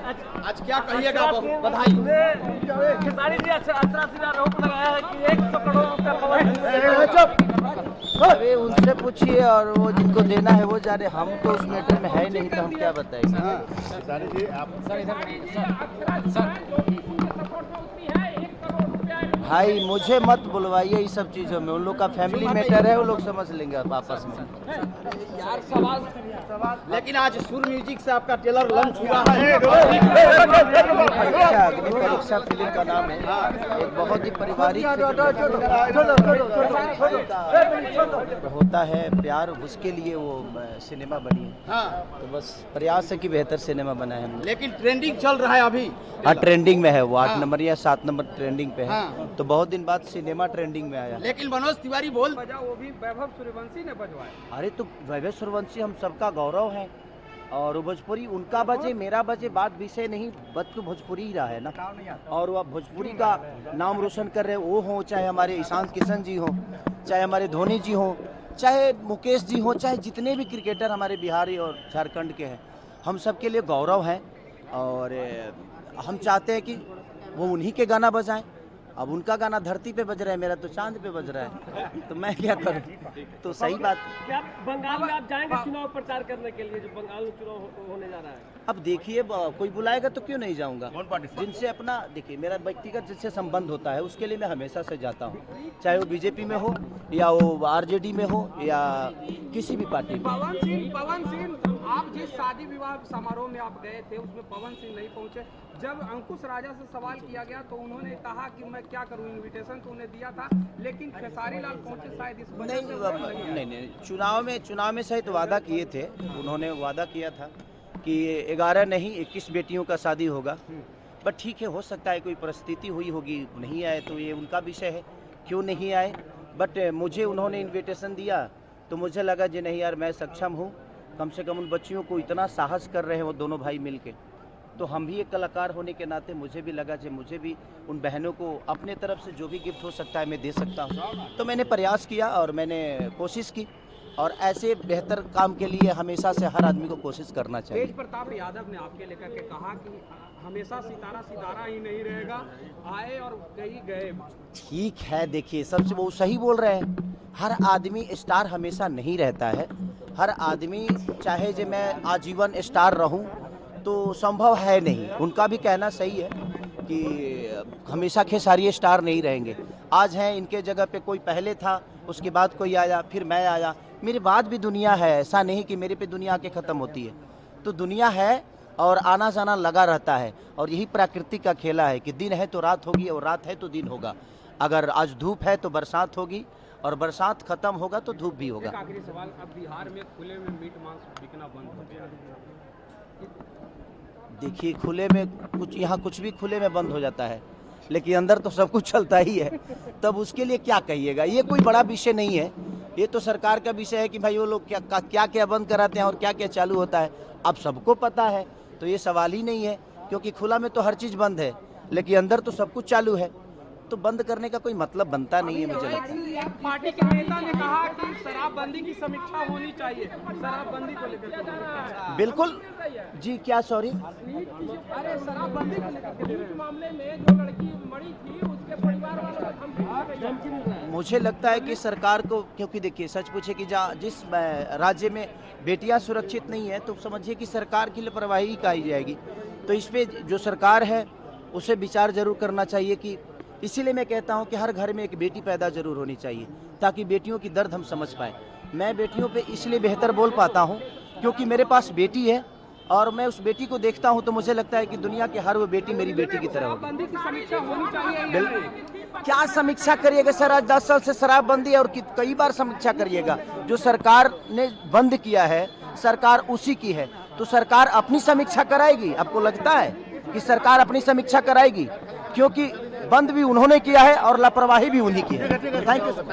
आज क्या कहिएगा? बधाई। खेसारी जी अच्छा आरोप लगाया है कि 100 करोड़ रुपया अरे उनसे पूछिए, और वो जिनको देना है वो जाने, हम तो उस मैटर में है नहीं, तो हम क्या बताएंगे। भाई मुझे मत बुलवाइए इस सब चीज़ों में, उन लोग का फैमिली मैटर है, वो लोग समझ लेंगे आपस में। यार सवाल लेकिन आज सुर म्यूजिक से आपका ट्रेलर लॉन्च हुआ है। अग्नि परीक्षा फिल्म का नाम है, एक बहुत ही पारिवारिक होता है प्यार, उसके लिए वो सिनेमा बनी है। तो बस प्रयास है कि बेहतर सिनेमा बना है। लेकिन ट्रेंडिंग चल रहा है अभी। हाँ ट्रेंडिंग में है वो, 8 नंबर या 7 नंबर ट्रेंडिंग पे है। तो बहुत दिन बाद सिनेमा ट्रेंडिंग में आया। लेकिन मनोज तिवारी बोल बजा, वो भी वैभव सूर्यवंशी ने बजवाया। अरे तो वैभव सूर्यवंशी हम सबका गौरव है, और भोजपुरी उनका बजे मेरा बजे बात विषय नहीं, बच तो भोजपुरी ही रहा है ना। और वह भोजपुरी का नाम रोशन कर रहे वो हों, चाहे हमारे ईशान किशन जी हों, चाहे हमारे धोनी जी हों, चाहे मुकेश जी हों, चाहे जितने भी क्रिकेटर हमारे बिहारी और झारखंड के हैं, हम सब के लिए गौरव है। और हम चाहते हैं कि वो उन्हीं के गाना बजाएं। अब उनका गाना धरती पे बज रहा है, मेरा तो चांद पे बज रहा है, तो मैं क्या करूं। तो सही बात। क्या बंगाल में आप जाएंगे चुनाव प्रचार करने के लिए, जो बंगाल में चुनाव होने जा रहा है? अब देखिए, कोई बुलाएगा तो क्यों नहीं जाऊंगा। जिनसे अपना देखिए मेरा व्यक्तिगत जिससे संबंध होता है उसके लिए मैं हमेशा से जाता हूँ, चाहे वो बीजेपी में हो या वो आरजेडी में हो या किसी भी पार्टी में। पवन सिंह आप जिस शादी विवाह समारोह में आप गए थे उसमें पवन सिंह नहीं पहुंचे। जब अंकुश राजा से सवाल किया गया तो उन्होंने कहा कि मैं क्या करूं, इनविटेशन तो उन्हें दिया था, लेकिन खेसारी लाल पहुंचे शायद इस वजह से। नहीं, चुनाव में सहित वादा किए थे, उन्होंने वादा किया था कि 11 नहीं 21 बेटियों का शादी होगा। बट ठीक है, हो सकता है कोई परिस्थिति हुई होगी, नहीं आए तो ये उनका विषय है, क्यों नहीं आए। बट मुझे उन्होंने इनविटेशन दिया तो मुझे लगा जी नहीं यार, मैं सक्षम हूँ, कम से कम उन बच्चियों को इतना साहस कर रहे हैं वो दोनों भाई मिलके, तो हम भी एक कलाकार होने के नाते मुझे भी लगा कि मुझे भी उन बहनों को अपने तरफ से जो भी गिफ्ट हो सकता है मैं दे सकता हूँ। तो मैंने प्रयास किया और मैंने कोशिश की, और ऐसे बेहतर काम के लिए हमेशा से हर आदमी को कोशिश करना चाहिए। तेज प्रताप यादव ने आपके लेकर के कहा कि हमेशा सितारा ही नहीं रहेगा, आए और कहीं गए। ठीक है, देखिए सबसे वो सही बोल रहे हैं, हर आदमी स्टार हमेशा नहीं रहता है। हर आदमी चाहे जो मैं आजीवन स्टार रहूं तो संभव है नहीं। उनका भी कहना सही है कि हमेशा खेसारी स्टार नहीं रहेंगे। आज हैं, इनके जगह पे कोई पहले था, उसके बाद कोई आया, फिर मैं आया, मेरे बाद भी दुनिया है। ऐसा नहीं कि मेरे पे दुनिया आके ख़त्म होती है, तो दुनिया है और आना जाना लगा रहता है। और यही प्रकृति का खेला है कि दिन है तो रात होगी और रात है तो दिन होगा। अगर आज धूप है तो बरसात होगी, और बरसात खत्म होगा तो धूप भी होगा। एक आखिरी सवाल, अब बिहार में खुले में मीट मांस बिकना बंद हो गया। देखिए खुले में कुछ, यहाँ कुछ भी खुले में बंद हो जाता है, लेकिन अंदर तो सब कुछ चलता ही है, तब उसके लिए क्या कहिएगा। ये कोई बड़ा विषय नहीं है, ये तो सरकार का विषय है कि भाई वो लोग क्या बंद कराते हैं और क्या क्या चालू होता है, अब सबको पता है। तो ये सवाल ही नहीं है, क्योंकि खुला में तो हर चीज़ बंद है, लेकिन अंदर तो सब कुछ चालू है, तो बंद करने का कोई मतलब बनता नहीं है मुझे लगता है। पार्टी के नेता ने कहा कि शराबबंदी की समीक्षा होनी चाहिए, शराबबंदी को लेकर। बिल्कुल जी, क्या सॉरी, अरे शराबबंदी को लेकर मामले में जो लड़की मरी थी उसके परिवार वालों को धमकी मिल रहा है। मुझे लगता है कि सरकार को, क्योंकि देखिए सच पूछे कि जिस राज्य में बेटियां सुरक्षित नहीं है तो समझिए कि सरकार की लापरवाही कही जाएगी। तो इस पे जो सरकार है उसे विचार जरूर करना चाहिए कि, इसीलिए मैं कहता हूं कि हर घर में एक बेटी पैदा जरूर होनी चाहिए, ताकि बेटियों की दर्द हम समझ पाए। मैं बेटियों पे इसलिए बेहतर बोल पाता हूं क्योंकि मेरे पास बेटी है, और मैं उस बेटी को देखता हूं तो मुझे लगता है कि दुनिया की हर वो बेटी मेरी बेटी की तरह होगी। समीक्षा होनी चाहिए। क्या समीक्षा करिएगा सर, आज 10 साल से शराबबंदी और कई बार समीक्षा करिएगा। जो सरकार ने बंद किया है सरकार उसी की है, तो सरकार अपनी समीक्षा कराएगी। आपको लगता है कि सरकार अपनी समीक्षा कराएगी? क्योंकि बंद भी उन्होंने किया है और लापरवाही भी उन्हीं की है। Thank you sir.